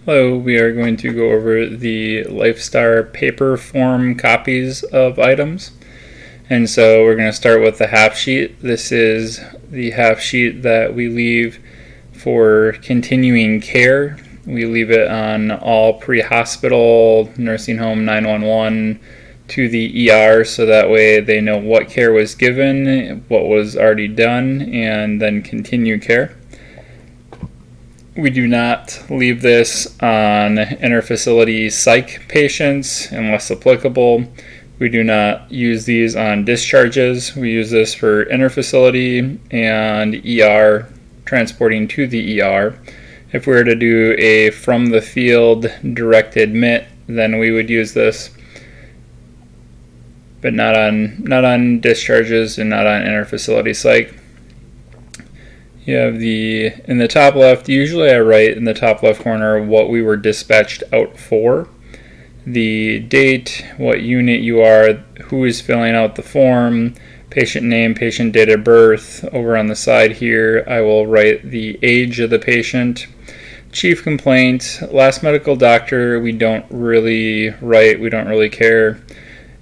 Hello, we are going to go over the Lifestar paper form copies of items. And so we're going to start with the half sheet. This is the half sheet that we leave for continuing care. We leave it on all pre-hospital, nursing home, 911 to the ER, so that way they know what care was given, what was already done, and then continue care. We do not leave this on interfacility psych patients unless applicable. We do not use these on discharges. We use this for interfacility and ER, transporting to the ER. If we were to do a from the field direct admit, then we would use this, but not on discharges and not on interfacility psych. You have in the top left, usually I write in the top left corner what we were dispatched out for, the date, what unit you are, who is filling out the form, patient name, patient date of birth. Over on the side here, I will write the age of the patient, chief complaint, last medical doctor, we don't really write, we don't really care.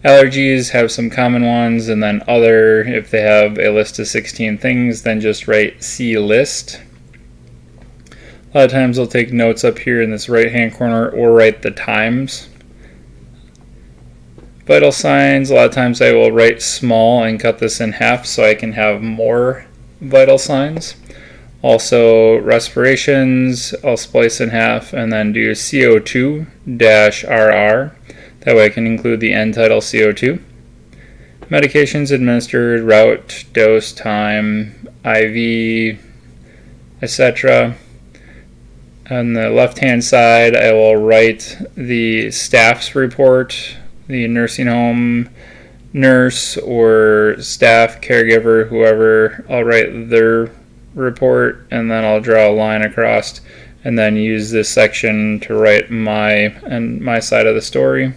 Allergies have some common ones, and then other, if they have a list of 16 things, then just write see list. A lot of times I'll take notes up here in this right hand corner or write the times. Vital signs, a lot of times I will write small and cut this in half so I can have more vital signs. Also respirations, I'll splice in half and then do CO2-RR. That way I can include the end title CO2. Medications administered, route, dose, time, IV, etc. On the left-hand side, I will write the staff's report, the nursing home nurse or staff, caregiver, whoever. I'll write their report, and then I'll draw a line across, and then use this section to write my side of the story.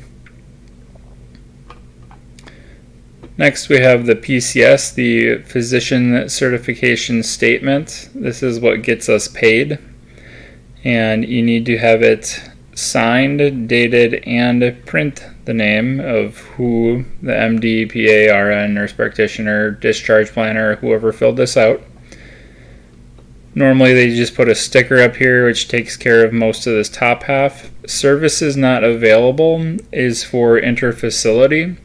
Next we have the PCS, the Physician Certification Statement. This is what gets us paid, and you need to have it signed, dated, and print the name of who the MD, PA, RN, nurse practitioner, discharge planner, whoever filled this out. Normally they just put a sticker up here which takes care of most of this top half. Services not available is for interfacility.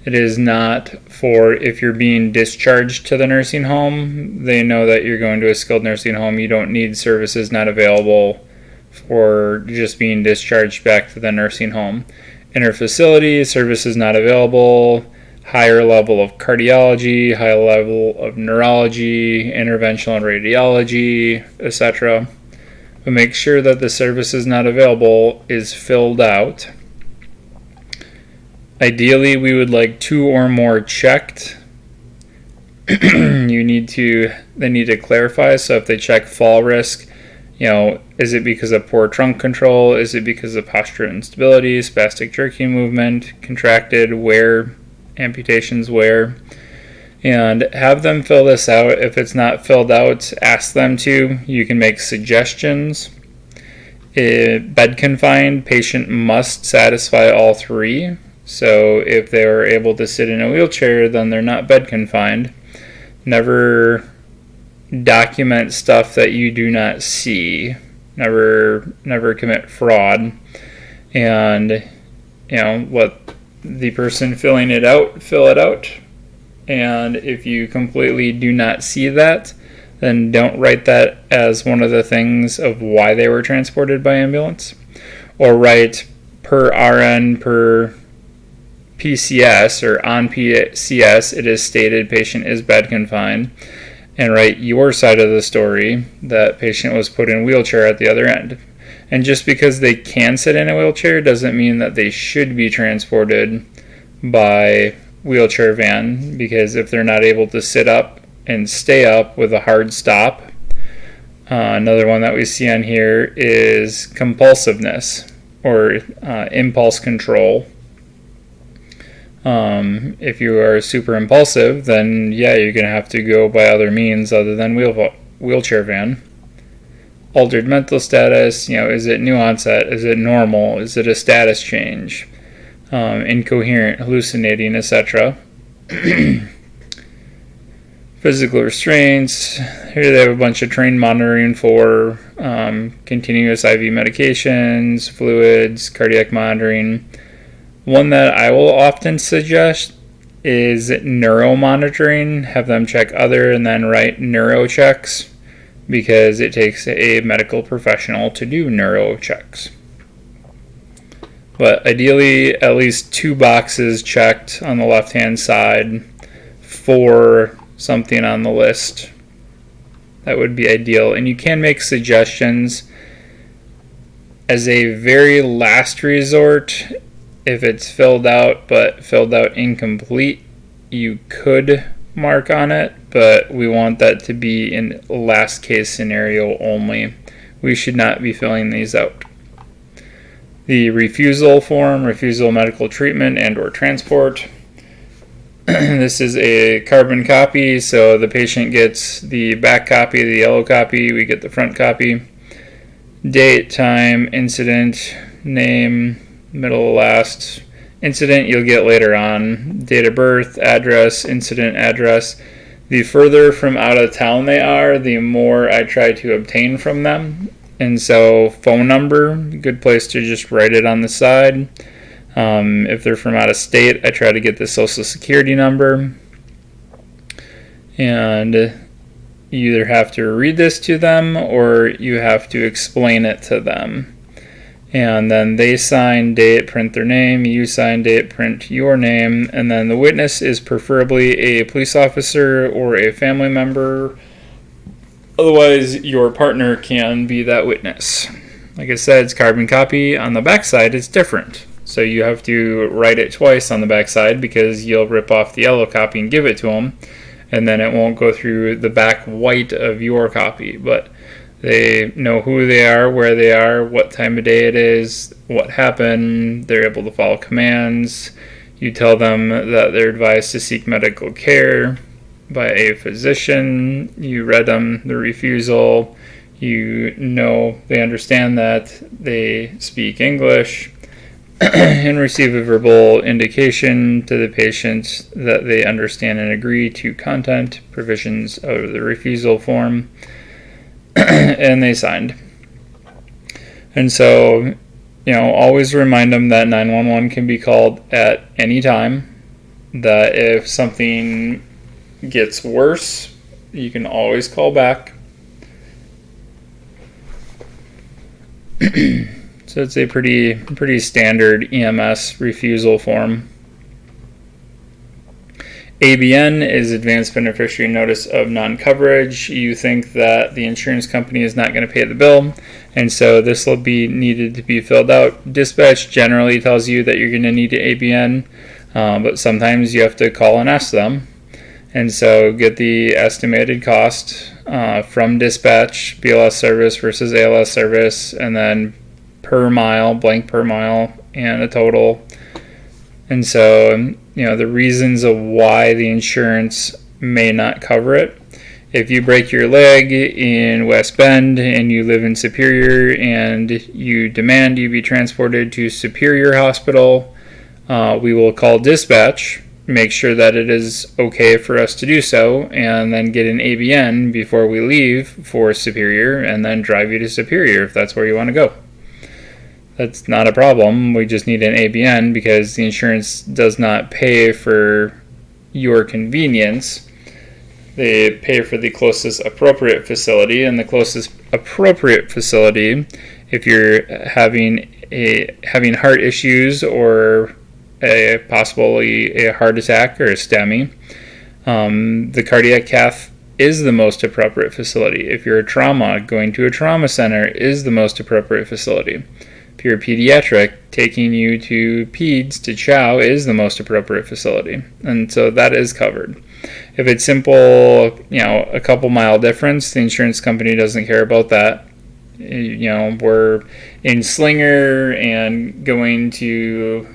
It is not for if you're being discharged to the nursing home. They know that you're going to a skilled nursing home. You don't need services not available for just being discharged back to the nursing home. Interfacility, services not available, higher level of cardiology, high level of neurology, interventional and radiology, etc. But make sure that the services not available is filled out. Ideally, we would like 2 or more checked. They need to clarify. So if they check fall risk, is it because of poor trunk control? Is it because of postural instability, spastic jerking movement, contracted, wear, amputations, wear? And have them fill this out. If it's not filled out, ask them to. You can make suggestions. Bed confined, patient must satisfy all 3. So if they were able to sit in a wheelchair, then they're not bed confined. Never document stuff that you do not see. Never commit fraud. And what the person filling it out, fill it out. And if you completely do not see that, then don't write that as one of the things of why they were transported by ambulance. Or write per RN per PCS or on PCS, it is stated patient is bed confined, and write your side of the story that patient was put in wheelchair at the other end. And just because they can sit in a wheelchair doesn't mean that they should be transported by wheelchair van, because if they're not able to sit up and stay up with a hard stop. Another one that we see on here is compulsiveness or impulse control. If you are super impulsive, then yeah, you're going to have to go by other means other than wheelchair van. altered mental status, is it new onset, is it normal, is it a status change, incoherent, hallucinating, etc. Physical restraints. Here they have a bunch of trained monitoring for continuous IV medications, fluids, cardiac monitoring. One that I will often suggest is neuromonitoring. Have them check other and then write neuro checks, because it takes a medical professional to do neuro checks. But ideally, at least 2 boxes checked on the left-hand side for something on the list. That would be ideal. And you can make suggestions as a very last resort. If it's filled out but filled out incomplete, you could mark on it, but we want that to be in last case scenario only. We should not be filling these out. The refusal form, refusal medical treatment and or transport. This is a carbon copy, so the patient gets the back copy, the yellow copy, we get the front copy. Date, time, incident, name, middle, last. Incident you'll get later on. Date of birth, address, incident address. The further from out of town they are, the more I try to obtain from them. And so phone number, good place to just write it on the side. If they're from out of state, I try to get the social security number. And you either have to read this to them or you have to explain it to them. And then they sign, date, print their name. You sign, date, print your name. And then the witness is preferably a police officer or a family member. Otherwise, your partner can be that witness. Like I said, it's carbon copy. On the back side, it's different. So you have to write it twice on the back side, because you'll rip off the yellow copy and give it to them. And then it won't go through the back white of your copy. But they know who they are, where they are, what time of day it is, what happened. They're able to follow commands. You tell them that they're advised to seek medical care by a physician. You read them the refusal. You know they understand that they speak English. And receive a verbal indication to the patient that they understand and agree to content provisions of the refusal form. And they signed. And so, always remind them that 911 can be called at any time. That if something gets worse, you can always call back. So it's a pretty standard EMS refusal form. ABN is Advanced Beneficiary Notice of Non-Coverage. You think that the insurance company is not going to pay the bill, and so this will be needed to be filled out. Dispatch generally tells you that you're going to need an ABN, but sometimes you have to call and ask them. And so get the estimated cost from dispatch, BLS service versus ALS service, and then per mile, blank per mile, and a total. And so, the reasons of why the insurance may not cover it. If you break your leg in West Bend and you live in Superior and you demand you be transported to Superior Hospital, we will call dispatch, make sure that it is okay for us to do so, and then get an ABN before we leave for Superior, and then drive you to Superior if that's where you want to go. That's not a problem. We just need an ABN because the insurance does not pay for your convenience. They pay for the closest appropriate facility, and the closest appropriate facility, if you're having heart issues or possibly a heart attack or a STEMI, the cardiac cath is the most appropriate facility. If you're a trauma, going to a trauma center is the most appropriate facility. If you're a pediatric, taking you to PEDS, to CHOW, is the most appropriate facility. And so that is covered. If it's simple, a couple mile difference, the insurance company doesn't care about that. We're in Slinger and going to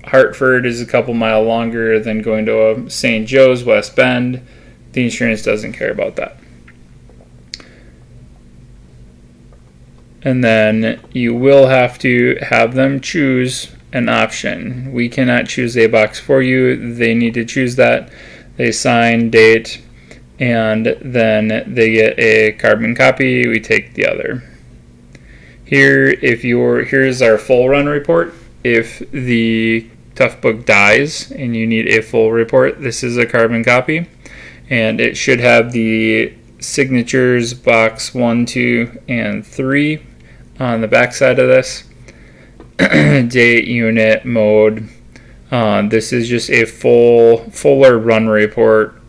Hartford is a couple mile longer than going to a St. Joe's, West Bend. The insurance doesn't care about that. and then you will have to have them choose an option. We cannot choose a box for you. They need to choose that. They sign, date, and then they get a carbon copy. We take the other. Here's our full run report. If the Tough Book dies and you need a full report, this is a carbon copy, and it should have the signatures box 1, 2, and 3 on the back side of this. Date, unit, mode. This is just a fuller run report,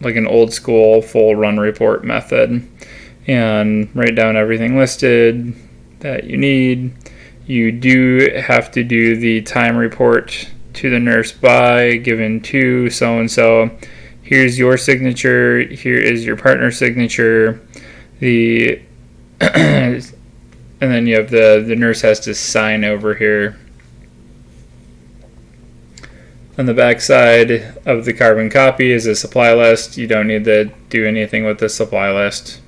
like an old school full run report method, and write down everything listed that you need. You do have to do the time report to the nurse by given to so and so. Here's your signature. Here is your partner's signature. And then you have the nurse has to sign over here. On the back side of the carbon copy is a supply list. You don't need to do anything with the supply list.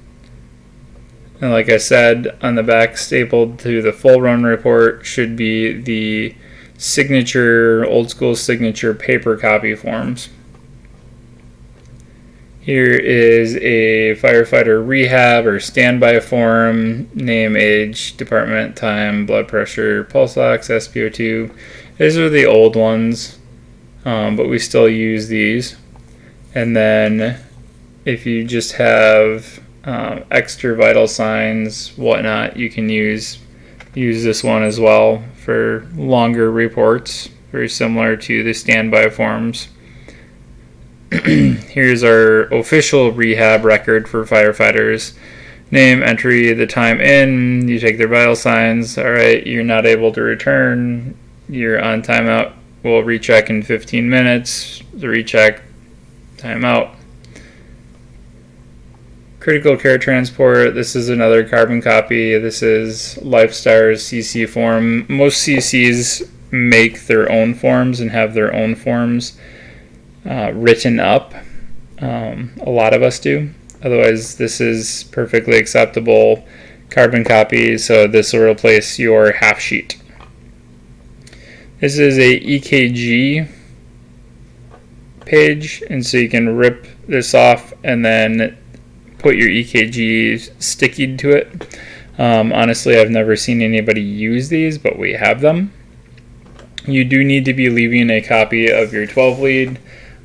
And like I said, on the back stapled to the full run report should be the signature, old school signature paper copy forms. Here is a firefighter rehab or standby form, name, age, department, time, blood pressure, pulse ox, SpO2. These are the old ones, but we still use these. And then if you just have extra vital signs, whatnot, you can use this one as well for longer reports, very similar to the standby forms. Here's our official rehab record for firefighters. Name, entry, the time in, you take their vital signs. Alright, you're not able to return, you're on timeout. We'll recheck in 15 minutes. The recheck, timeout. Critical care transport, this is another carbon copy. This is Lifestar's CC form. Most CCs make their own forms and have their own forms written up. A lot of us do. Otherwise, this is perfectly acceptable carbon copy, so this will replace your half sheet. This is a EKG page, and so you can rip this off and then put your EKG sticky to it. Honestly, I've never seen anybody use these, but we have them. You do need to be leaving a copy of your 12 lead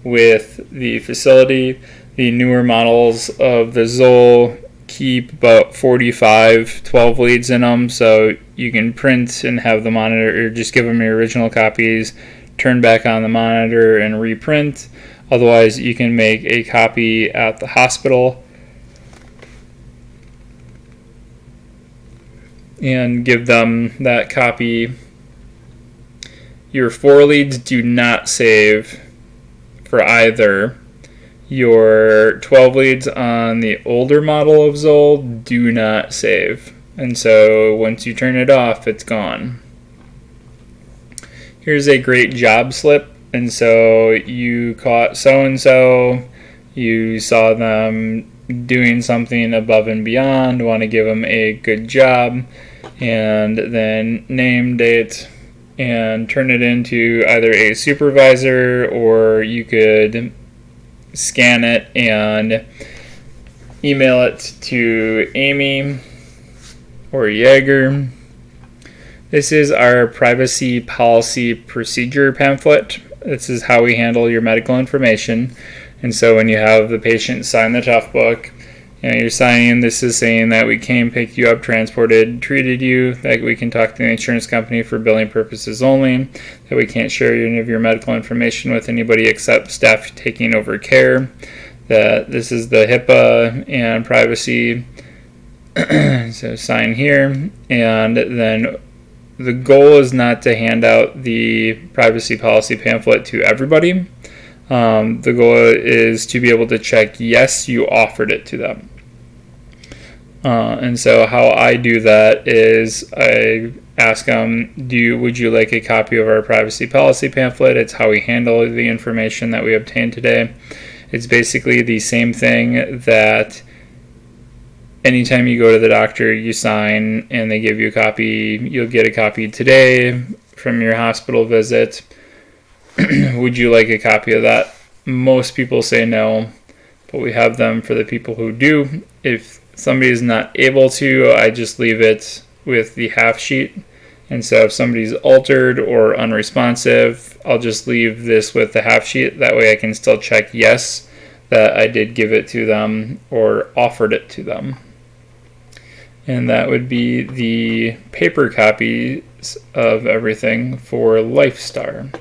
with the facility. The newer models of the Zoll keep about 45 12 leads in them, so you can print and have the monitor, or just give them your original copies, turn back on the monitor and reprint. Otherwise, you can make a copy at the hospital and give them that copy. Your 4 leads do not save for either. Your 12 leads on the older model of Zoll do not save, and so once you turn it off, it's gone. Here's a great job slip, and so you caught so-and-so, you saw them doing something above and beyond, want to give them a good job, and then name, date, and turn it into either a supervisor, or you could scan it and email it to Amy or Jaeger. This is our privacy policy procedure pamphlet. This is how we handle your medical information. And so when you have the patient sign the Tough Book, you're signing, this is saying that we came, picked you up, transported, treated you, that we can talk to the insurance company for billing purposes only, that we can't share any of your medical information with anybody except staff taking over care, that this is the HIPAA and privacy. So sign here, and then the goal is not to hand out the privacy policy pamphlet to everybody. The goal is to be able to check, yes, you offered it to them. And so how I do that is I ask them, would you like a copy of our privacy policy pamphlet? It's how we handle the information that we obtained today. It's basically the same thing that anytime you go to the doctor, you sign and they give you a copy. You'll get a copy today from your hospital visit. Would you like a copy of that? Most people say no, but we have them for the people who do. If somebody is not able to, I just leave it with the half sheet. And so if somebody's altered or unresponsive, I'll just leave this with the half sheet. That way I can still check yes, that I did give it to them or offered it to them. And that would be the paper copies of everything for Lifestar.